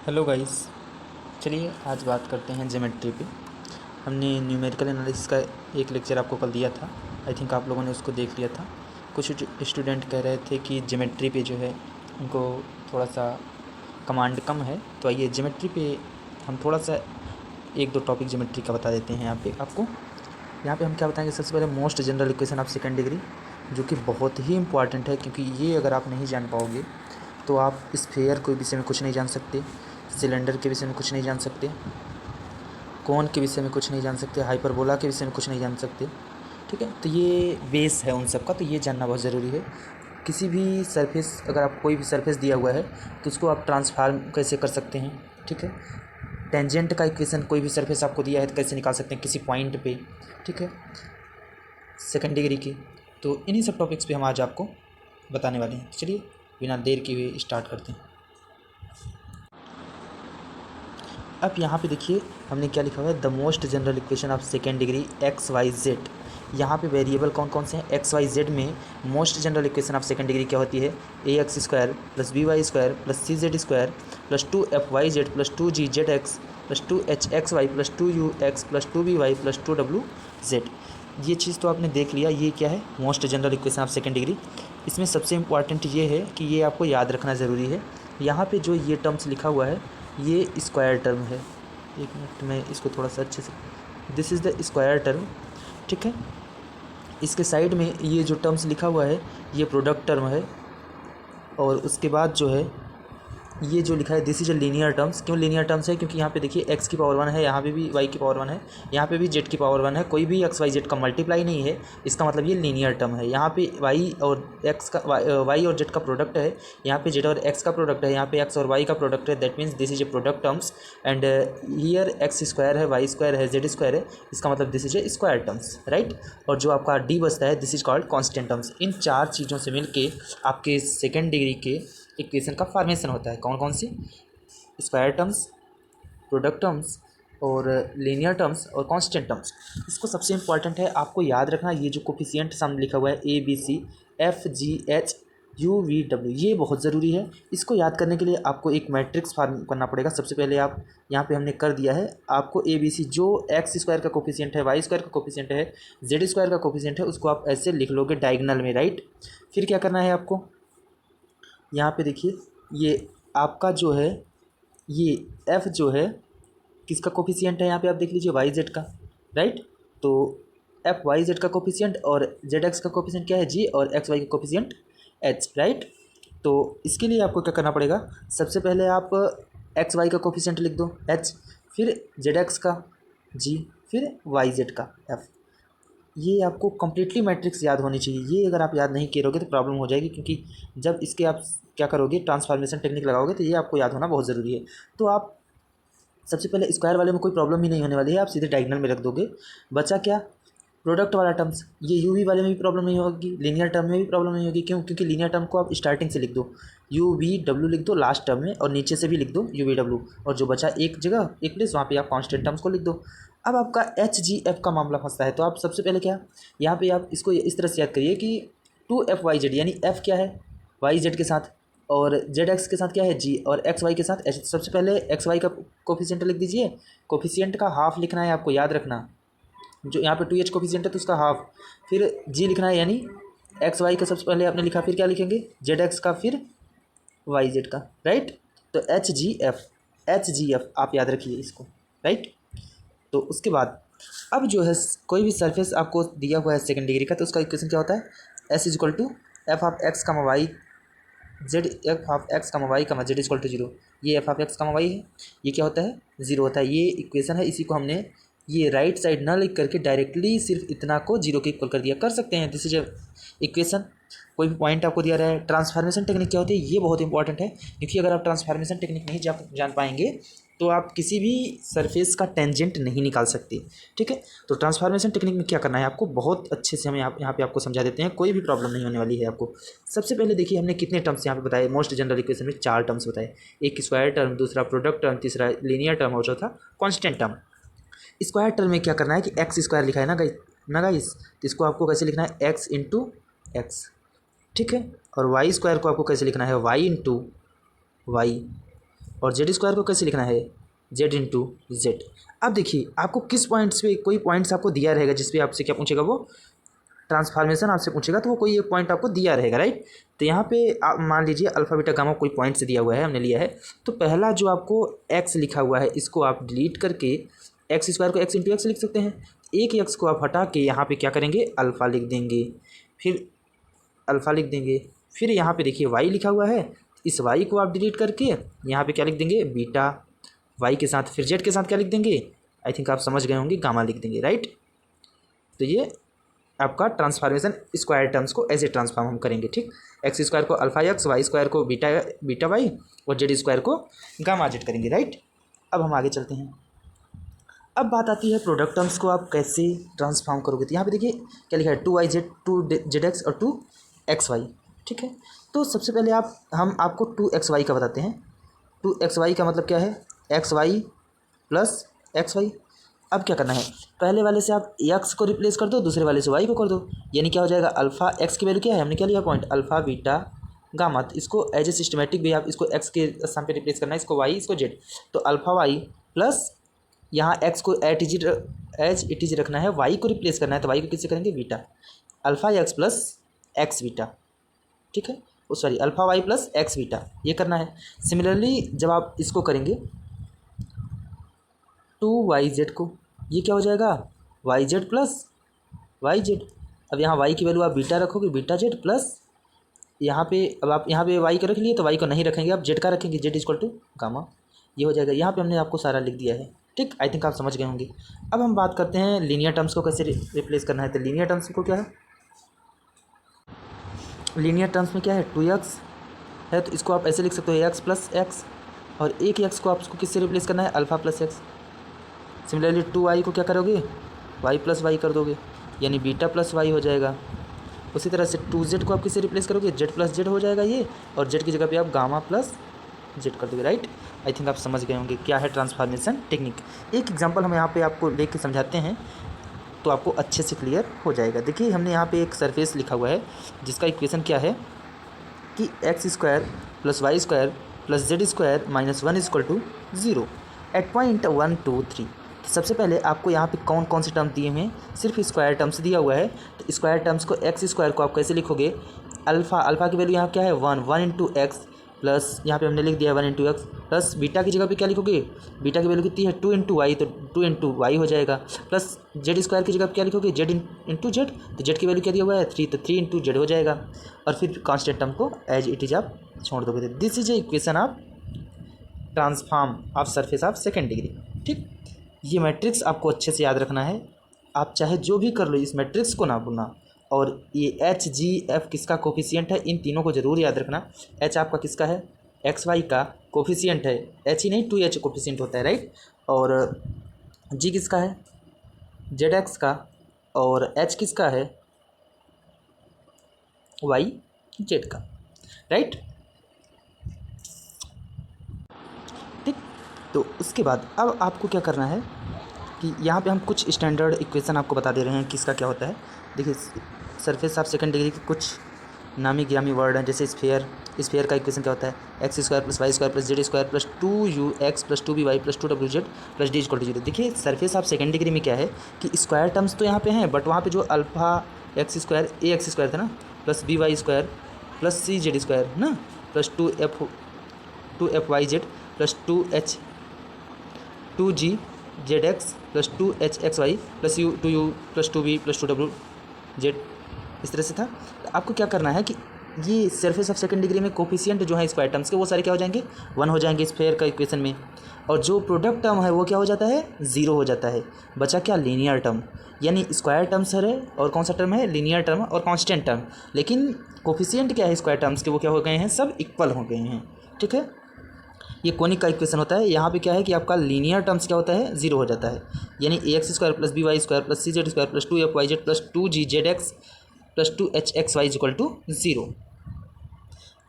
Hello guys. चलिए आज बात करते हैं ज्योमेट्री पे। हमने न्यूमेरिकल एनालिसिस का एक लेक्चर आपको कल दिया था। आई थिंक आप लोगों ने उसको देख लिया था। कुछ स्टूडेंट कह रहे थे कि ज्योमेट्री पे जो है उनको थोड़ा सा कमांड कम है, तो आइए ज्योमेट्री पे हम थोड़ा सा एक दो टॉपिक ज्योमेट्री का बता देते हैं। यहाँ पे हम क्या बताएंगे, सबसे पहले most general equation of second degree, जो कि बहुत ही इंपॉर्टेंट है, क्योंकि ये अगर आप नहीं जान पाओगे तो आप स्फेयर के विषय में कुछ नहीं जान सकते, सिलेंडर के विषय में कुछ नहीं जान सकते, कोन के विषय में कुछ नहीं जान सकते, हाइपरबोला के विषय में कुछ नहीं जान सकते। ठीक है, तो ये बेस है उन सब का, तो ये जानना बहुत ज़रूरी है। किसी भी सरफेस, अगर आप कोई भी सरफेस दिया हुआ है तो उसको आप ट्रांसफार्म कैसे कर सकते हैं। ठीक है, टेंजेंट का इक्वेशन कोई भी सरफेस आपको दिया है तो कैसे निकाल सकते हैं किसी पॉइंट पे। ठीक है, सेकेंड डिग्री की। तो इन्हीं सब टॉपिक्स पे हम आज आपको बताने वाले हैं। चलिए बिना देर किए हुए स्टार्ट करते हैं। अब यहाँ पे देखिए हमने क्या लिखा हुआ है, the most general equation of second degree x y z. यहाँ पे वेरिएबल कौन कौन से हैं, एक्स वाई जेड में most general equation of second degree क्या होती है, a x square plus B y square plus C z square plus 2 f y z plus 2 g z x plus 2 h x y plus 2 u x plus 2 b y plus 2 w z। ये चीज़ तो आपने देख लिया, ये क्या है, most general equation of second degree. इसमें सबसे इम्पॉर्टेंट ये है कि ये आपको याद रखना ज़रूरी है। यहाँ पे जो ये टर्म्स लिखा हुआ है ये स्क्वायर टर्म है। एक मिनट में इसको थोड़ा सा अच्छे से, this is the square term. ठीक है, इसके साइड में ये जो टर्म्स लिखा हुआ है ये प्रोडक्ट टर्म है, और उसके बाद जो है ये जो लिखा है this is a linear terms. क्यों लीनियर टर्म्स है, क्योंकि यहाँ पे देखिए x की पावर 1 है, यहाँ पे भी y की पावर 1 है, यहाँ पे भी z की पावर 1 है, कोई भी x y z का मल्टीप्लाई नहीं है, इसका मतलब ये लीनियर टर्म है। यहाँ पे y और x का y और z का प्रोडक्ट है, यहाँ पे z और x का प्रोडक्ट है, यहाँ पे x और y का प्रोडक्ट है, that means this is a product terms. And here x square है, y स्क्वायर है, z स्क्वायर है, इसका मतलब this is a square terms, right. और जो आपका d बचता है this is called constant terms. इन चार चीज़ों से मिलके आपके सेकेंड डिग्री के इक्वेशन का फॉर्मेशन होता है। कौन कौन सी, स्क्वायर टर्म्स, प्रोडक्ट टर्म्स और लीनियर टर्म्स और कांस्टेंट टर्म्स। इसको सबसे इंपॉर्टेंट है आपको याद रखना, ये जो कोफिशिएंट सामने लिखा हुआ है A B C F G H U V W, ये बहुत ज़रूरी है। इसको याद करने के लिए आपको एक मैट्रिक्स फॉर्म करना पड़ेगा। सबसे पहले आप यहाँ पे हमने कर दिया है, आपको ए बी सी जो एक्स स्क्वायर का कोफिशिएंट है, वाई स्क्वायर का कोफिशिएंट है, जेड स्क्वायर का कोफिशिएंट है, उसको आप ऐसे लिख लोगे डायगनल में, राइट। फिर क्या करना है आपको, यहाँ पे देखिए ये आपका जो है ये f जो है किसका कोफिशिएंट है, यहाँ पे आप देख लीजिए वाई जेड का, राइट। तो एफ वाई जेड का कोफिशिएंट और जेड एक्स का कोफिशिएंट क्या है जी, और एक्स वाई का कोफिशिएंट एच, राइट। तो इसके लिए आपको क्या करना पड़ेगा, सबसे पहले आप एक्स वाई का कोफिशिएंट लिख दो एच, फिर जेड एक्स का जी, फिर वाई जेड का एफ। ये आपको कम्प्लीटली मैट्रिक्स याद होनी चाहिए। ये अगर आप याद नहीं करोगे तो प्रॉब्लम हो जाएगी, क्योंकि जब इसके आप क्या करोगे ट्रांसफॉर्मेशन टेक्निक लगाओगे तो ये आपको याद होना बहुत ज़रूरी है। तो आप सबसे पहले स्क्वायर वाले में कोई प्रॉब्लम ही नहीं होने वाली है, आप सीधे डायगोनल में रख दोगे। बचा क्या, प्रोडक्ट वाला टर्म्स, ये यू वी वाले में भी प्रॉब्लम नहीं होगी, लीनियर टर्म में भी प्रॉब्लम नहीं होगी। क्यों, क्योंकि लीनियर टर्म को आप स्टार्टिंग से लिख दो, यू वी डब्ल्यू लिख दो लास्ट टर्म में, और नीचे से भी लिख दो यू वी डब्ल्यू, और जो बचा एक जगह एक प्लेस वहाँ पे आप कॉन्स्टेंट टर्म्स को लिख दो। अब आपका एच जी एफ का मामला फंसता है, तो आप सबसे पहले क्या, यहाँ पे आप इसको इस तरह से याद करिए कि 2 f y z, यानी f क्या है वाई जेड के साथ, और जेड एक्स के साथ क्या है जी, और एक्स वाई के साथ एच। सबसे पहले एक्स वाई का कोफिशिएंट लिख दीजिए, कोफिशिएंट का हाफ लिखना है आपको, याद रखना। जो यहाँ पे 2h कोफिशिएंट है तो उसका हाफ, फिर जी लिखना है, यानी एक्स वाई का सबसे पहले आपने लिखा, फिर क्या लिखेंगे जेड एक्स का, फिर वाई जेड का, राइट। तो H G F, H G F आप याद रखिए इसको, राइट। तो उसके बाद अब जो है कोई भी सरफेस आपको दिया हुआ है सेकंड डिग्री का, तो उसका इक्वेशन क्या होता है, S is equal to f of x comma y z, f of x comma y comma z equal to zero. ये f of x comma y है, ये क्या होता है, जीरो होता है। ये इक्वेशन है, इसी को हमने ये राइट साइड ना लिख करके डायरेक्टली सिर्फ इतना को जीरो के इक्वल कर दिया, कर सकते हैं। This is equation. कोई भी पॉइंट आपको दिया रहा है, ट्रांसफॉर्मेशन टेक्निक क्या होती है, ये बहुत इंपॉर्टेंट है, क्योंकि अगर आप ट्रांसफॉर्मेशन टेक्निक नहीं जान पाएंगे तो आप किसी भी सरफेस का टेंजेंट नहीं निकाल सकते। ठीक है, तो ट्रांसफॉर्मेशन टेक्निक में क्या करना है आपको, बहुत अच्छे से हम यहाँ पे आपको समझा देते हैं, कोई भी प्रॉब्लम नहीं होने वाली है आपको। सबसे पहले देखिए हमने कितने टर्म्स यहाँ पे बताए, मोस्ट जनरल इक्वेशन में 4 टर्म्स बताए, एक स्क्वायर टर्म, दूसरा प्रोडक्ट टर्म, तीसरा लीनियर टर्म और चौथा कॉन्स्टेंट टर्म। स्क्वायर टर्म में क्या करना है कि एक्स स्क्वायर लिखा है ना गाइस, तो इसको आपको कैसे लिखना है, एक्स इंटू एक्स, ठीक है। और वाई स्क्वायर को आपको कैसे लिखना है, वाई इंटू वाई, और जेड स्क्वायर को कैसे लिखना है, जेड इंटू जेड। अब देखिए आपको किस पॉइंट्स पे, कोई पॉइंट्स आपको दिया रहेगा जिस पे आपसे क्या पूछेगा, वो ट्रांसफॉर्मेशन आपसे पूछेगा, तो वो कोई एक पॉइंट आपको दिया रहेगा, राइट। तो यहाँ पे आप मान लीजिए अल्फा बीटा गामा कोई पॉइंट से दिया हुआ है, हमने लिया है। तो पहला जो आपको एक्स लिखा हुआ है इसको आप डिलीट करके एक्स स्क्वायर को एक्स इंटू एक्स लिख सकते हैं। एक एक्स को आप हटा के यहाँ पे क्या करेंगे, अल्फ़ा लिख देंगे, फिर अल्फ़ा लिख देंगे। फिर यहाँ पे देखिए वाई लिखा हुआ है, इस वाई को आप डिलीट करके यहाँ पे क्या लिख देंगे, बीटा। वाई के साथ फिर जेड के साथ क्या लिख देंगे, आई थिंक आप समझ गए होंगे, गामा लिख देंगे, राइट। तो ये आपका ट्रांसफॉर्मेशन स्क्वायर टर्म्स को ऐसे ट्रांसफॉर्म हम करेंगे, ठीक। एक्स स्क्वायर को अल्फा एक्स, वाई स्क्वायर को बीटा बीटा वाई और जेड स्क्वायर को गामा जेड करेंगे, राइट। अब हम आगे चलते हैं। अब बात आती है प्रोडक्ट टर्म्स को आप कैसे ट्रांसफॉर्म करोगे। तो यहाँ पे देखिए क्या लिखा है, 2y z 2z x और 2xy, ठीक है। तो सबसे पहले हम आपको 2xy का बताते हैं। 2xy का मतलब क्या है, xy प्लस xy। अब क्या करना है, पहले वाले से आप x को रिप्लेस कर दो, दूसरे वाले से y को कर दो, यानी क्या हो जाएगा, अल्फ़ा x की वैल्यू क्या है, हमने क्या लिया पॉइंट, अल्फ़ा बीटा गामा। तो इसको एज ए सिस्टमेटिक भी आप इसको x के स्थान पे रिप्लेस करना है, इसको y इसको z। तो अल्फ़ा y प्लस यहाँ x को एज इट इज रखना है, y को रिप्लेस करना है, तो y को किससे करेंगे, beta. Alpha x plus x beta, ठीक है, वो sorry alpha y plus x beta, ये करना है। सिमिलरली जब आप इसको करेंगे 2yz को, ये क्या हो जाएगा, yz प्लस yz। अब यहाँ y की वैल्यू आप बीटा रखोगे, बीटा जेड प्लस यहाँ पे, अब आप यहाँ पे y को रख लिए तो y को नहीं रखेंगे, आप z का रखेंगे, z इक्वल टू गामा, ये हो जाएगा। यहाँ पे हमने आपको सारा लिख दिया है, ठीक। आई थिंक आप समझ गए होंगे। अब हम बात करते हैं लीनियर टर्म्स को कैसे रिप्लेस करना है। तो लीनियर टर्म्स को क्या है, लीनियर टर्म्स में क्या है, 2x है तो इसको आप ऐसे लिख सकते हो, x प्लस एक्स, और एक x को आपको किससे रिप्लेस करना है, alpha plus x. Similarly 2y को क्या करोगे, y प्लस वाई कर दोगे, यानी बीटा प्लस वाई हो जाएगा। उसी तरह से 2z को आप किससे रिप्लेस करोगे, z प्लस जेड हो जाएगा ये, और z की जगह पे आप गामा प्लस जेड कर दोगे, राइट। आई थिंक आप समझ गए होंगे क्या है ट्रांसफॉर्मेशन टेक्निक। एक एग्जांपल हम यहाँ पे आपको लेके के समझाते हैं तो आपको अच्छे से क्लियर हो जाएगा। देखिए हमने यहाँ पे एक सरफेस लिखा हुआ है जिसका इक्वेशन क्या है कि x square plus y square plus z square minus 1 equal to 0 at point 1 2 3। सबसे पहले आपको यहाँ पे कौन कौन से टर्म दिए हुए हैं, सिर्फ स्क्वायर टर्म्स दिया हुआ है। तो स्क्वायर टर्म्स को एक्स स्क्वायर को आप कैसे लिखोगे, अल्फ़ा की वैल्यू यहाँ क्या है 1 इंटू एक्स प्लस यहाँ पे हमने लिख दिया 1 इंटू एक्स, प्लस बीटा की जगह पे क्या लिखोगे, बीटा की वैल्यू कितनी है 2 इंटू वाई, तो 2 इंटू वाई हो जाएगा, प्लस जेड स्क्वायर की जगह पे क्या लिखोगे, जेड इंटू जेड, तो जेड की वैल्यू क्या दिया हुआ है 3, तो 3 इंटू जेड हो जाएगा। और फिर कांस्टेंट टर्म को एज इट इज आप छोड़ दोगे। This is A equation of transform of surface of second degree, ठीक। ये मैट्रिक्स आपको अच्छे से याद रखना है, आप चाहे जो भी कर लो इस मैट्रिक्स को ना भूलना। और ये एच जी एफ किसका कोफिशिएंट है, इन तीनों को जरूर याद रखना। एच आपका किसका है, एक्स वाई का कोफिशिएंट है, एच ही नहीं 2h कोफिशिएंट होता है, राइट। और जी किसका है, जेड एक्स का, और एच किसका है, वाई जेड का, राइट, ठीक। तो उसके बाद अब आपको क्या करना है कि यहाँ पे हम कुछ स्टैंडर्ड इक्वेशन आपको बता दे रहे हैं किसका क्या होता है। देखिए सरफेस ऑफ सेकंड डिग्री के कुछ नामी गिरामी वर्ड हैं, जैसे स्फेयर का इक्वेशन क्या होता है, x square plus y square plus z square plus 2ux plus 2by plus 2wz plus D equal to 0। देखिए सरफेस ऑफ सेकंड डिग्री में क्या है कि स्क्वायर टर्म्स तो यहाँ पे हैं, बट वहाँ पे जो alpha x square a x square था ना, plus B y square plus सी जेड स्क्वायर ना, plus 2f2 plus 2g z x plus 2h(xy) plus u plus 2v plus 2w(z), इस तरह से था। तो आपको क्या करना है कि ये सरफेस ऑफ सेकंड डिग्री में कोफिशिएंट जो है स्क्वायर टर्म्स के, वो सारे क्या हो जाएंगे 1 हो जाएंगे स्फेयर का इक्वेशन में, और जो प्रोडक्ट टर्म है वो क्या हो जाता है 0 हो जाता है। बचा क्या, लीनियर टर्म, यानी स्क्वायर टर्म्स है और कौन सा टर्म है, लीनियर टर्म और कांस्टेंट टर्म, लेकिन कोफिशिएंट क्या है स्क्वायर टर्म्स के, वो क्या हो गए हैं, सब इक्वल हो गए हैं, ठीक है। ये कोनिक का इक्वेशन होता है। यहाँ पे क्या है कि आपका लीनियर टर्म्स क्या होता है 0 हो जाता है, यानी ax square plus B y square plus C z square plus 2f(y)z plus 2g z x plus 2h(xy) equal to 0।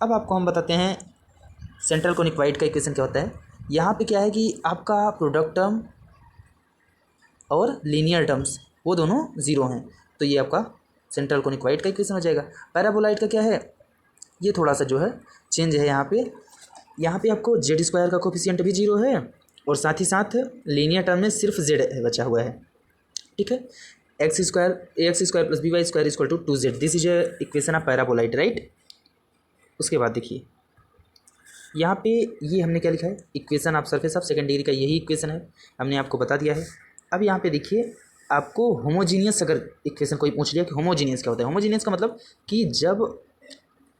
अब आपको हम बताते हैं सेंट्रल कोनिक का इक्वेशन क्या होता है। यहाँ पे क्या है कि आपका प्रोडक्ट टर्म और लीनियर टर्म्स वो दोनों 0 हैं, तो ये आपका सेंट्रल कोनिक का इक्वेशन हो जाएगा। पैराबोलाइड का क्या है, ये थोड़ा सा जो है चेंज है, यहाँ पे यहाँ पे आपको जेड स्क्वायर का कोफिशिएंट भी 0 है और साथ ही साथ लीनियर टर्म में सिर्फ जेड बचा हुआ है। ठीक है, x square plus B y square equal to 2z, this is equation of paraboloid, right. उसके बाद देखिए यहाँ पे ये हमने क्या लिखा है, equation of surface of second degree का यही इक्वेशन है, हमने आपको बता दिया है। अब यहाँ पे देखिए आपको होमोजीनियस अगर इक्वेशन कोई पूछ लिया कि होमोजीनियस क्या होता है, होमोजीनियस का मतलब कि जब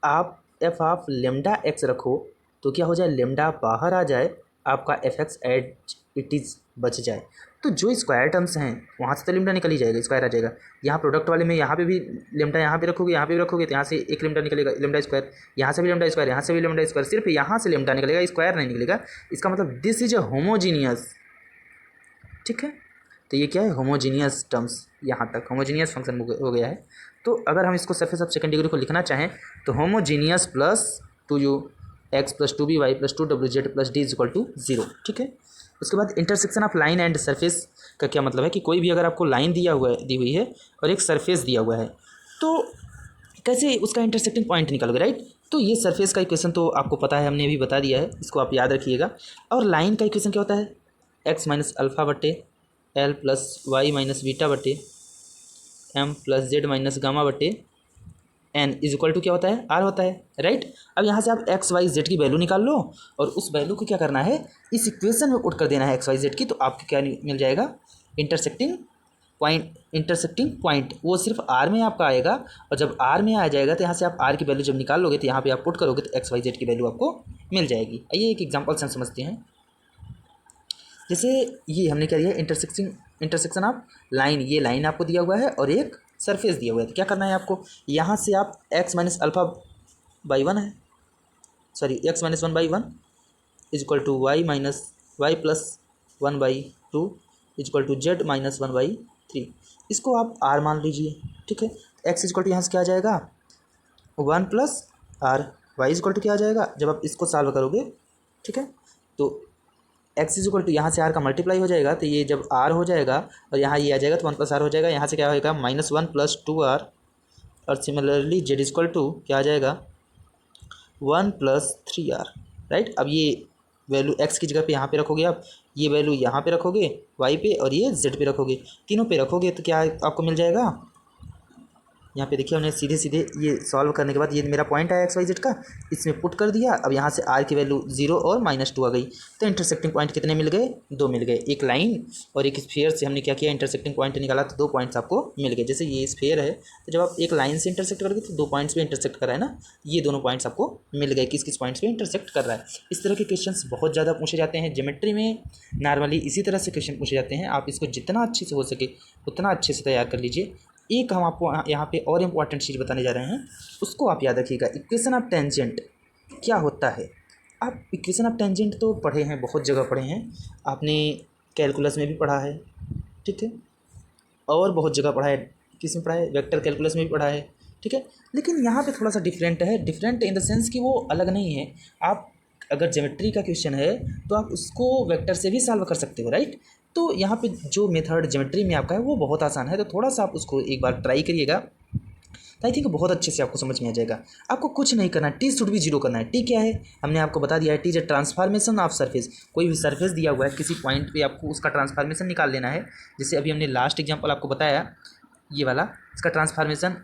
आप एफ ऑफ लेमडा एक्स रखो तो क्या हो जाए, लेमडा बाहर आ जाए, आपका F x as it is बच जाए। तो जो स्क्वायर टर्म्स हैं वहाँ से तो लेमडा निकल ही जाएगा, स्क्वायर आ जाएगा। यहाँ प्रोडक्ट वाले में यहाँ पे भी लेमडा यहाँ पे रखोगे, यहाँ पे भी रखोगे तो यहाँ से एक लेमडा निकलेगा, लेमडा स्क्वायर, यहाँ से भी लेमडा स्क्वायर, यहाँ से भी लेमडा स्क्वायर, सिर्फ यहाँ से लेमडा निकलेगा, स्क्वायर नहीं निकलेगा। इसका मतलब दिस इज अ होमोजीनियस। ठीक है, तो ये क्या है, होमोजीनियस टर्म्स, यहाँ तक होमोजीनियस फंक्शन हो गया है। तो अगर हम इसको सरफेस ऑफ सेकंड डिग्री को लिखना चाहें तो homogeneous plus 2u x plus 2b y plus 2wz plus D is equal to 0। ठीक है, उसके बाद intersection of line and surface का क्या मतलब है कि कोई भी अगर आपको लाइन दी हुई है और एक सरफेस दिया हुआ है तो कैसे उसका इंटरसेक्टिंग पॉइंट निकालोगे, राइट। तो ये सरफेस का इक्वेशन तो आपको पता है, हमने अभी बता दिया है, इसको आप याद रखिएगा। और लाइन का इक्वेशन क्या होता है, एक्स माइनस अल्फ़ा बटे l plus y minus beta बटे m plus z minus gamma बटे एन इज इक्वल टू क्या होता है, आर होता है, राइट। अब यहाँ से आप एक्स वाई जेड की वैल्यू निकाल लो और उस वैल्यू को क्या करना है, इस इक्वेशन में पुट कर देना है एक्स वाई जेड की, तो आपको क्या मिल जाएगा, इंटरसेक्टिंग पॉइंट वो सिर्फ आर में आपका आएगा। और जब आर में आ जाएगा तो यहाँ से आप आर की वैल्यू जब निकाल लोगे तो यहाँ पे आप पुट करोगे तो एक्स वाई जेड की वैल्यू आपको मिल जाएगी। आइए एक एग्जाम्पल से हम समझते हैं। जैसे ये हमने क्या दिया, इंटरसेक्शन ऑफ लाइन, ये लाइन आपको दिया हुआ है और एक सरफेस दिया हुआ है। तो क्या करना है आपको, यहाँ से आप एक्स माइनस अल्फ़ा बाई 1 है, sorry x minus 1/1 is equal to y minus y plus 1/2 is equal to z minus 1/3, इसको आप आर मान लीजिए। ठीक है, एक्स इज इक्वल टू यहाँ से क्या आ जाएगा 1 plus R, y is equal to क्या आ जाएगा जब आप इसको सॉल्व करोगे। ठीक है, तो एक्स इज इक्वल टू यहाँ से आर का मल्टीप्लाई हो जाएगा तो ये जब आर हो जाएगा और यहाँ ये आ जाएगा तो 1 प्लस आर हो जाएगा, यहाँ से क्या होगा -1 प्लस 2r, और similarly z is equal to क्या आ जाएगा 1 प्लस 3r, राइट। अब ये वैल्यू एक्स की जगह पे यहाँ पे रखोगे आप, ये वैल्यू यहाँ पे रखोगे वाई पे और ये जेड पे रखोगे, तीनों पे रखोगे तो क्या आपको मिल जाएगा, यहाँ पे देखिए हमने सीधे सीधे ये सॉल्व करने के बाद ये मेरा पॉइंट आया एक्स वाई जेड का, इसमें पुट कर दिया। अब यहाँ से आर की वैल्यू 0 और -2 आ गई, तो इंटरसेक्टिंग पॉइंट कितने मिल गए, 2 मिल गए। एक लाइन और एक स्फीयर से हमने क्या किया, इंटरसेक्टिंग पॉइंट निकाला तो 2 पॉइंट्स आपको मिल गए। जैसे ये स्फीयर है तो जब आप एक लाइन से इंटरसेक्ट करोगे तो 2 पॉइंट्स पे इंटरसेक्ट कर रहा है ना, ये दोनों पॉइंट्स आपको मिल गए, किस किस पॉइंट्स पे इंटरसेक्ट कर रहा है। इस तरह के क्वेश्चन बहुत ज़्यादा पूछे जाते हैं ज्योमेट्री में, नॉर्मली इसी तरह से क्वेश्चन पूछे जाते हैं। आप इसको जितना अच्छे से हो सके उतना अच्छे से तैयार कर लीजिए। एक हम आपको यहाँ पे और इम्पॉर्टेंट चीज़ बताने जा रहे हैं, उसको आप याद रखिएगा। इक्वेशन ऑफ टेंजेंट क्या होता है, आप इक्वेशन ऑफ टेंजेंट तो पढ़े हैं, बहुत जगह पढ़े हैं आपने, कैलकुलस में भी पढ़ा है, ठीक है, और बहुत जगह पढ़ा है। किस में पढ़ा है, वेक्टर कैलकुलस में भी पढ़ा है, ठीक है। लेकिन यहाँ पे थोड़ा सा डिफरेंट है, डिफरेंट इन द सेंस कि वो अलग नहीं है। आप अगर ज्योमेट्री का क्वेश्चन है तो आप उसको वेक्टर से भी सॉल्व कर सकते हो, राइट। तो यहाँ पे जो मेथड ज्योमेट्री में आपका है वो बहुत आसान है, तो थोड़ा सा आप उसको एक बार ट्राई करिएगा, तो आई थिंक बहुत अच्छे से आपको समझ में आ जाएगा। आपको कुछ नहीं करना, टी शुड भी 0 करना है। टी क्या है, हमने आपको बता दिया है, T is transformation of surface. कोई भी सरफेस दिया हुआ है किसी पॉइंट पे आपको उसका ट्रांसफॉर्मेशन निकाल लेना है। जैसे अभी हमने लास्ट एग्जांपल आपको बताया ये वाला, इसका ट्रांसफॉर्मेशन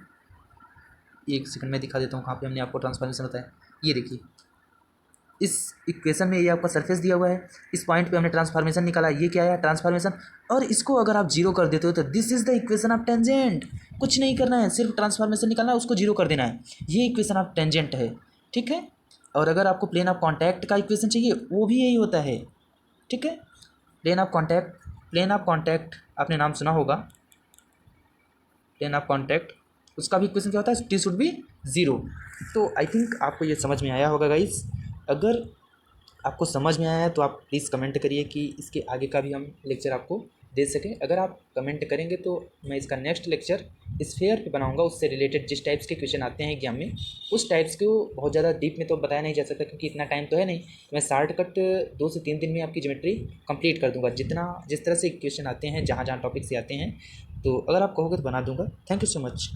एक सेकंड में दिखा देता हूँ कहाँ पे हमने आपको ट्रांसफॉर्मेशन बताया। ये देखिए इस इक्वेशन में ये आपका सरफेस दिया हुआ है, इस पॉइंट पे हमने ट्रांसफॉर्मेशन निकाला, ये क्या है ट्रांसफॉर्मेशन, और इसको अगर आप 0 कर देते हो तो this is the equation of tangent. कुछ नहीं करना है, सिर्फ ट्रांसफॉर्मेशन निकालना है, उसको 0 कर देना है, ये इक्वेशन ऑफ टेंजेंट है, ठीक है। और अगर आपको प्लेन ऑफ कॉन्टैक्ट का इक्वेशन चाहिए वो भी यही होता है, ठीक है। प्लेन ऑफ कॉन्टैक्ट आपने नाम सुना होगा, प्लेन ऑफ कॉन्टैक्ट, उसका भी इक्वेशन क्या होता है, टी शुड बी 0। तो आई थिंक आपको ये समझ में आया होगा गाइस। अगर आपको समझ में आया है तो आप प्लीज़ कमेंट करिए कि इसके आगे का भी हम लेक्चर आपको दे सकें। अगर आप कमेंट करेंगे तो मैं इसका नेक्स्ट लेक्चर स्फीयर पे बनाऊंगा, उससे रिलेटेड जिस टाइप्स के क्वेश्चन आते हैं एग्जाम में, उस टाइप्स को बहुत ज़्यादा डीप में तो बताया नहीं जा सकता क्योंकि इतना टाइम तो है नहीं। मैं शॉर्टकट 2 से 3 दिन में आपकी ज्योमेट्री कंप्लीट कर दूँगा, जिस तरह से क्वेश्चन आते हैं, जहाँ जहाँ टॉपिक से आते हैं। तो अगर आप कहोगे तो बना दूँगा। Thank you so much.